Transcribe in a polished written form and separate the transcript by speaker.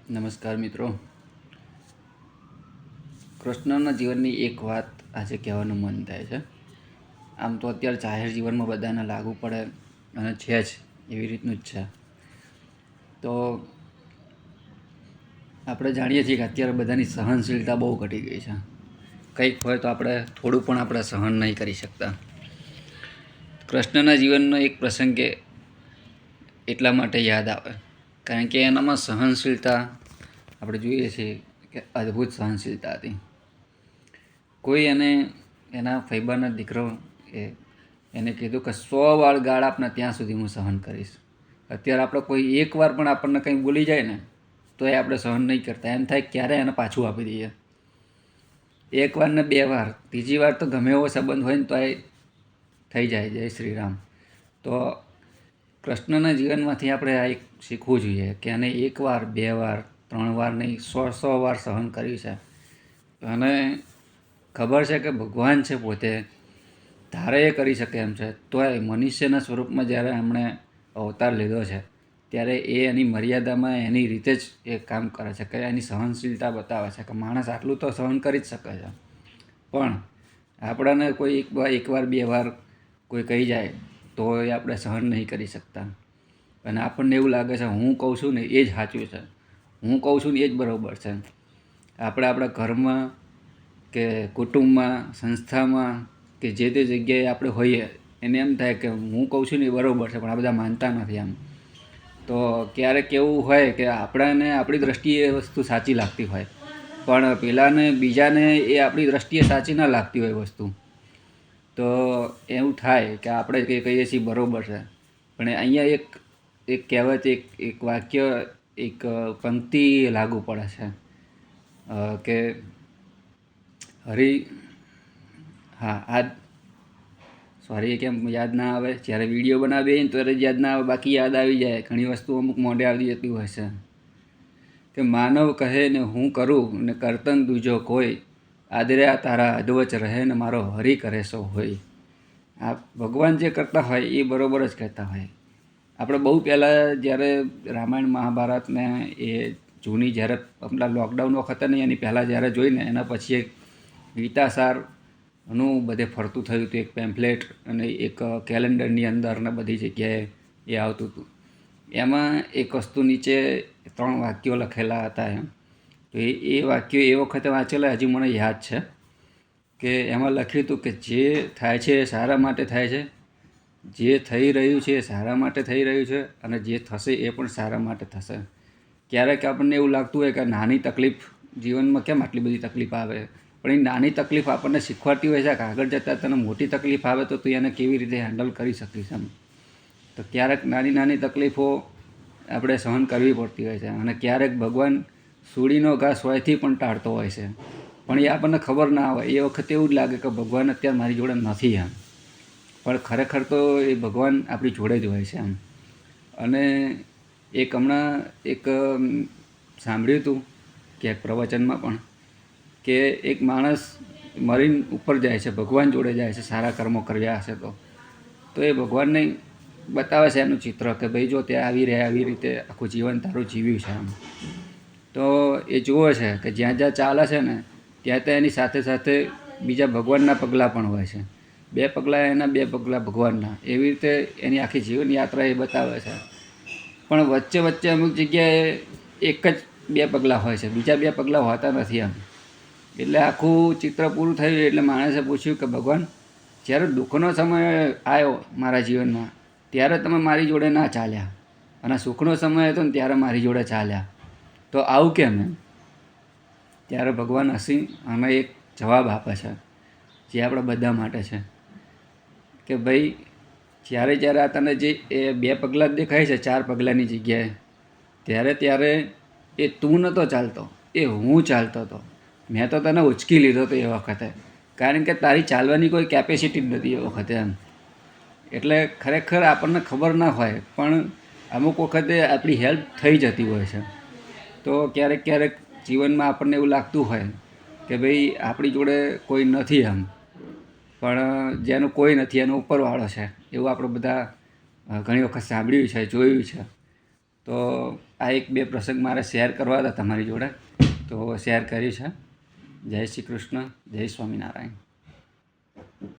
Speaker 1: નમસ્કાર મિત્રો. કૃષ્ણના જીવનની એક વાત આજે કહેવાનું મન થાય છે. આમ તો અત્યારે જાહેર જીવનમાં બધાને લાગુ પડે અને છે જ એવી રીતનું જ છે. તો આપણે જાણીએ છીએ કે અત્યારે બધાની સહનશીલતા બહુ ઘટી ગઈ છે. કંઈક હોય તો આપણે થોડું પણ આપણે સહન નહીં કરી શકતા. કૃષ્ણના જીવનનો એક પ્રસંગ એટલા માટે યાદ આવે કારણ કે એનામાં સહનશીલતા આપણે જોઈએ છીએ કે અદ્ભુત સહનશીલતા હતી. કોઈ એના ફૈબાના દીકરો એને કીધું કે 100 વાર ગાળ આપને ત્યાં સુધી હું સહન કરીશ. અત્યારે આપણે કોઈ એક વાર પણ આપણને કંઈ બોલી જાય ને તો એ આપણે સહન નહીં કરતા, એમ થાય ક્યારે એને પાછું આપી દઈએ. એક વાર ને 2 વાર, ત્રીજી વાર તો ગમે એવો સંબંધ હોય ને તો એ થઈ જાય. જય શ્રી રામ. તો કૃષ્ણના જીવનમાંથી આપણે આ એક શીખવું જોઈએ કે એને 1 વાર 2 વાર 3 વાર નહીં 100 વાર સહન કર્યું છે. અને ખબર છે કે ભગવાન છે પોતે ધારે એ કરી શકે એમ છે, તોય મનુષ્યના સ્વરૂપમાં જ્યારે એમણે અવતાર લીધો છે ત્યારે એની મર્યાદામાં એની રીતે જ એ કામ કરે છે કે એની સહનશીલતા બતાવે છે કે માણસ આટલું તો સહન કરી જ શકે છે. પણ આપણને કોઈ એક વાર 2 વાર કોઈ કહી જાય તો એ આપણે સહન નહીં કરી શકતા. અને આપણને એવું લાગે છે હું કહું છું ને એ જ સાચું છે, હું કહું છું ને એ જ બરાબર છે. આપણે આપણા ઘરમાં કે કુટુંબમાં, સંસ્થામાં કે જે તે જગ્યાએ આપણે હોઈએ એને એમ થાય કે હું કહું છું ને એ બરાબર છે, પણ આ બધા માનતા નથી આમ. તો ક્યારેક એવું હોય કે આપણાને આપણી દ્રષ્ટિએ એ વસ્તુ સાચી લાગતી હોય, પણ પેલાને બીજાને એ આપણી દ્રષ્ટિએ સાચી ના લાગતી હોય વસ્તુ. તો એવું થાય કે આપણે કંઈ કહીએ છીએ બરાબર છે, પણ અહીંયા એક કહેવત, એક વાક્ય, એક પંક્તિ લાગુ પડે છે કે કેમ યાદ ના આવે, જ્યારે વિડીયો બનાવીએ ને ત્યારે જ યાદ ના આવે, બાકી યાદ આવી જાય. ઘણી વસ્તુ અમુક મોઢે આવી જતી હોય છે કે માનવ કહે ને હું કરું ને કરતન દૂજો કોઈ, આદર્યા તારા અધવચ રહે ને મારો હરી કરે સો હોય. આ ભગવાન જે કરતા હોય એ બરાબર જ કહેતા હોય. આપણે બહુ પહેલાં જ્યારે રામાયણ મહાભારતને એ જૂની જ્યારે આપણા લોકડાઉન વખતે નહીં એની પહેલાં જ્યારે જોઈને એના પછી એક ગીતાસારનું બધે ફરતું થયું હતું, એક પેમ્ફલેટ અને એક કેલેન્ડરની અંદર ને બધી જગ્યાએ એ આવતું હતું. એમાં એક વસ્તુ નીચે 3 વાક્યો લખેલા હતા એમ. તો એ વાક્યો એ વખતે વાંચેલા હજી મને યાદ છે કે એમાં લખ્યું હતું કે જે થાય છે એ સારા માટે થાય છે, જે થઈ રહ્યું છે એ સારા માટે થઈ રહ્યું છે, અને જે થશે એ પણ સારા માટે થશે. ક્યારેક આપણને એવું લાગતું હોય કે નાની તકલીફ જીવનમાં કેમ આટલી બધી તકલીફ આવે, પણ એ નાની તકલીફ આપણને શીખવાડતી હોય છે કે આગળ જતાં તને મોટી તકલીફ આવે તો તું એને કેવી રીતે હેન્ડલ કરી શકીશ એમ. તો ક્યારેક નાની નાની તકલીફો આપણે સહન કરવી પડતી હોય છે, અને ક્યારેક ભગવાન સૂડીનો ઘા સોયથી પણ ટાળતો હોય છે, પણ એ આપણને ખબર ના હોય. એ વખતે એવું જ લાગે કે ભગવાન અત્યારે મારી જોડે નથી એમ, પણ ખરેખર તો એ ભગવાન આપણી જોડે જ હોય છે એમ. અને હમણાં એક સાંભળ્યું હતું કે એક પ્રવચનમાં પણ કે એક માણસ મરીન ઉપર જાય છે, ભગવાન જોડે જાય છે સારા કર્મો કર્યા હશે તો એ ભગવાનને બતાવે છે એનું ચિત્ર કે ભાઈ જો ત્યાં આવી રીતે આખું જીવન તારું જીવ્યું છે એમ. તો એ જુએ છે કે જ્યાં જ્યાં ચાલે છે ને ત્યાં ત્યાં એની સાથે સાથે બીજા ભગવાનના પગલાં પણ હોય છે. 2 પગલાં એના, 2 પગલાં ભગવાનના, એવી રીતે એની આખી જીવન યાત્રા એ બતાવે છે. પણ વચ્ચે વચ્ચે અમુક જગ્યાએ એક જ 2 પગલાં હોય છે, બીજા 2 પગલાં હોતા નથી એમ. એટલે આખું ચિત્ર પૂરું થયું એટલે માણસે પૂછ્યું કે ભગવાન, જ્યારે દુઃખનો સમય આવ્યો મારા જીવનમાં ત્યારે તમે મારી જોડે ના ચાલ્યા, અને સુખનો સમય હતો ને ત્યારે મારી જોડે ચાલ્યા, તો આવું કેમ એમ? ત્યારે ભગવાન હસી અને એક જવાબ આપે છે જે આપણા બધા માટે છે કે ભાઈ જ્યારે જ્યારે આ તને જે એ 2 પગલાં જ દેખાય છે 4 પગલાંની જગ્યાએ, ત્યારે એ તું નહોતો ચાલતો, એ હું ચાલતો હતો. મેં તો તને ઉચકી લીધો હતો એ વખતે, કારણ કે તારી ચાલવાની કોઈ કેપેસિટી જ નથી એ વખતે એમ. એટલે ખરેખર આપણને ખબર ના હોય પણ અમુક વખતે આપણી હેલ્પ થઈ જતી હોય છે. તો ક્યારેક ક્યારેક જીવનમાં આપણને એવું લાગતું હોય કે ભાઈ આપણી જોડે કોઈ નથી એમ, પણ જેનું કોઈ નથી એનો ઉપરવાળો છે એવું આપણે બધા ઘણી વખત સાંભળ્યું છે, જોયું છે. તો આ એક બે પ્રસંગ મારે શેર કરવા હતા તમારી જોડે, તો શેર કર્યું છે. જય શ્રી કૃષ્ણ, જય સ્વામિનારાયણ.